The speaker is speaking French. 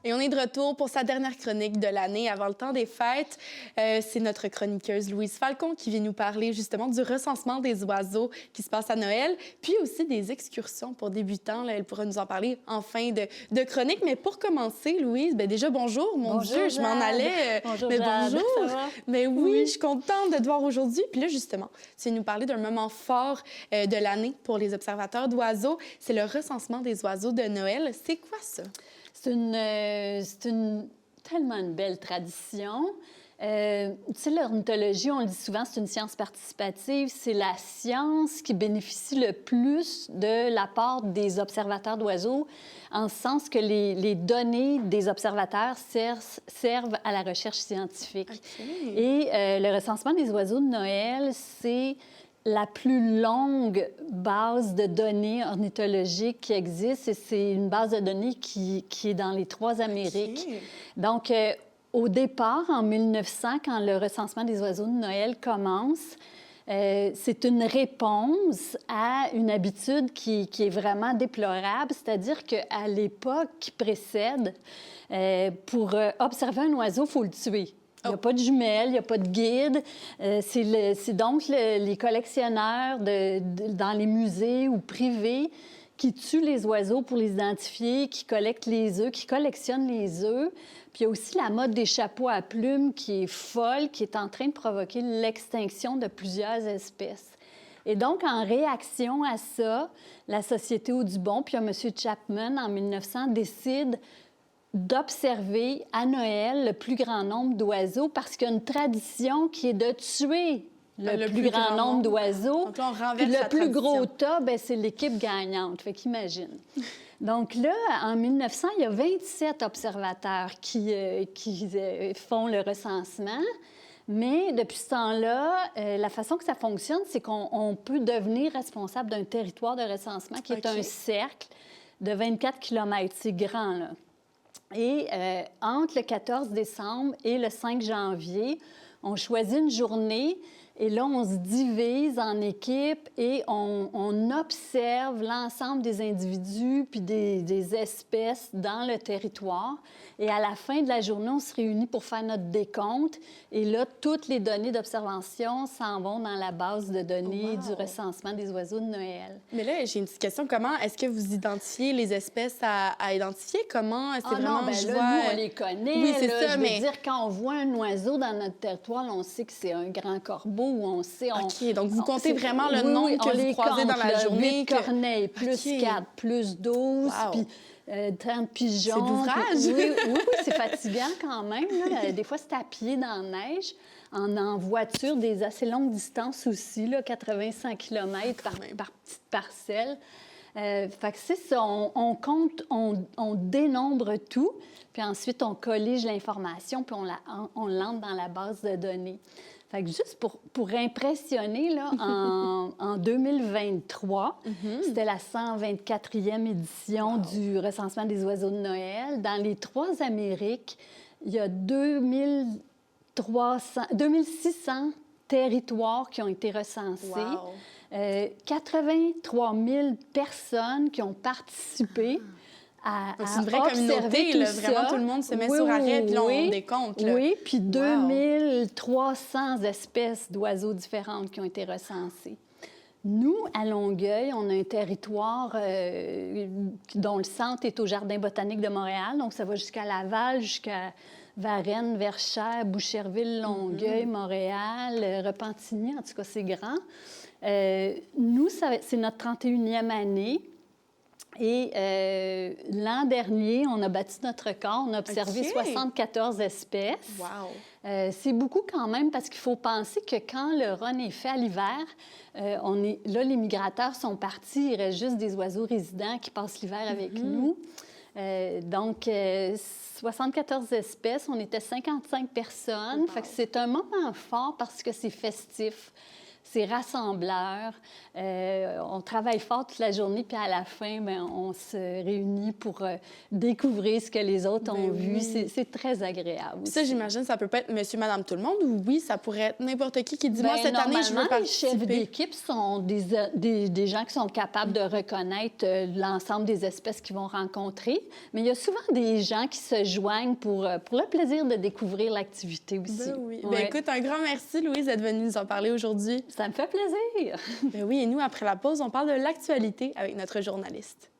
Et on est de retour pour sa dernière chronique de l'année avant le temps des fêtes. C'est notre chroniqueuse Louise Falcon qui vient nous parler justement du recensement des oiseaux qui se passe à Noël, puis aussi des excursions pour débutants. Là, elle pourra nous en parler en fin de chronique. Mais pour commencer, Louise, bien déjà bonjour. Mon bonjour, Dieu, je m'en allais. Bonjour, mais Jade. bonjour. Ça va? Mais oui, je suis contente de te voir aujourd'hui. Puis là, justement, tu viens nous parler d'un moment fort de l'année pour les observateurs d'oiseaux. C'est le recensement des oiseaux de Noël. C'est quoi ça? C'est tellement une belle tradition. Tu sais, l'ornithologie, on le dit souvent, c'est une science participative. C'est la science qui bénéficie le plus de la part des observateurs d'oiseaux, en ce sens que les données des observateurs servent à la recherche scientifique. Okay. Et le recensement des oiseaux de Noël, c'est la plus longue base de données ornithologiques qui existe, et c'est une base de données qui est dans les 3 Amériques. Okay. Donc, au départ, en 1900, quand le recensement des oiseaux de Noël commence, c'est une réponse à une habitude qui est vraiment déplorable, c'est-à-dire qu'à l'époque qui précède, pour observer un oiseau, il faut le tuer. Il n'y a pas de jumelles, il n'y a pas de guide. C'est donc les collectionneurs dans les musées ou privés qui tuent les oiseaux pour les identifier, qui collectent les œufs, qui collectionnent les œufs. Puis il y a aussi la mode des chapeaux à plumes qui est folle, qui est en train de provoquer l'extinction de plusieurs espèces. Et donc, en réaction à ça, la Société Audubon, puis M. Chapman, en 1900, décide d'observer à Noël le plus grand nombre d'oiseaux parce qu'il y a une tradition qui est de tuer le plus grand nombre d'oiseaux. Donc là, on renverse puis le la plus tradition. gros tas, bien, c'est l'équipe gagnante. Fait qu'imagine. Donc là, en 1900, il y a 27 observateurs qui font le recensement. Mais depuis ce temps-là, la façon que ça fonctionne, c'est qu'on peut devenir responsable d'un territoire de recensement qui est un cercle de 24 km. C'est grand, là. Et entre le 14 décembre et le 5 janvier, on choisit une journée et là, on se divise en équipes et on observe l'ensemble des individus puis des espèces dans le territoire. Et à la fin de la journée, on se réunit pour faire notre décompte. Et là, toutes les données d'observation s'en vont dans la base de données du recensement des oiseaux de Noël. Mais là, j'ai une petite question. Comment est-ce que vous identifiez les espèces à identifier? Comment c'est vraiment... Non, bien je là, vois... nous, on les connaît. Oui, c'est là, ça, je mais... veux dire, quand on voit un oiseau dans notre territoire, là, on sait que c'est un grand corbeau ou on sait... OK, donc vous comptez vraiment le nombre que vous croisez dans la journée. 8 corneilles, plus 4, plus 12, wow. Puis 30 pigeons. C'est d'ouvrage. Oui, c'est fatigant quand même. Là. Des fois, c'est à pied dans la neige. En voiture, des assez longues distances aussi, là, 85 km par petite parcelle. Fait que c'est ça, on compte, on dénombre tout, puis ensuite on collige l'information, puis on l'entre dans la base de données. Fait que juste pour impressionner, là, en 2023, c'était la 124e édition du recensement des oiseaux de Noël. Dans les 3 Amériques, il y a 2600 territoires qui ont été recensés. Wow. 83 000 personnes qui ont participé à c'est une vraie communauté, là, vraiment tout le monde se met sur arrêt, puis là, on décompte. Là. Oui, puis 2300 espèces d'oiseaux différentes qui ont été recensées. Nous, à Longueuil, on a un territoire dont le centre est au Jardin botanique de Montréal, donc ça va jusqu'à Laval, jusqu'à Varennes, Verchères, Boucherville, Longueuil, Montréal, Repentigny, en tout cas, c'est grand. Nous, c'est notre 31e année. Et l'an dernier, on a battu notre record. On a observé 74 espèces. Wow. C'est beaucoup quand même parce qu'il faut penser que quand le run est fait à l'hiver, là, les migrateurs sont partis. Il reste juste des oiseaux résidents qui passent l'hiver avec nous. Donc, 74 espèces. On était 55 personnes. Wow. Fait que c'est un moment fort parce que c'est festif. c'est rassembleur. On travaille fort toute la journée, puis à la fin, bien, on se réunit pour découvrir ce que les autres ont vu. C'est très agréable. Puis ça, j'imagine, ça peut pas être monsieur, madame, tout le monde, ou oui, ça pourrait être n'importe qui dit, moi, cette année, je veux participer. Les chefs d'équipe sont des gens qui sont capables de reconnaître l'ensemble des espèces qu'ils vont rencontrer, mais il y a souvent des gens qui se joignent pour le plaisir de découvrir l'activité aussi. Ben oui. Ouais. Ben écoute, un grand merci, Louise, d'être venue nous en parler aujourd'hui. Ça me fait plaisir. Ben oui, et nous, après la pause, on parle de l'actualité avec notre journaliste.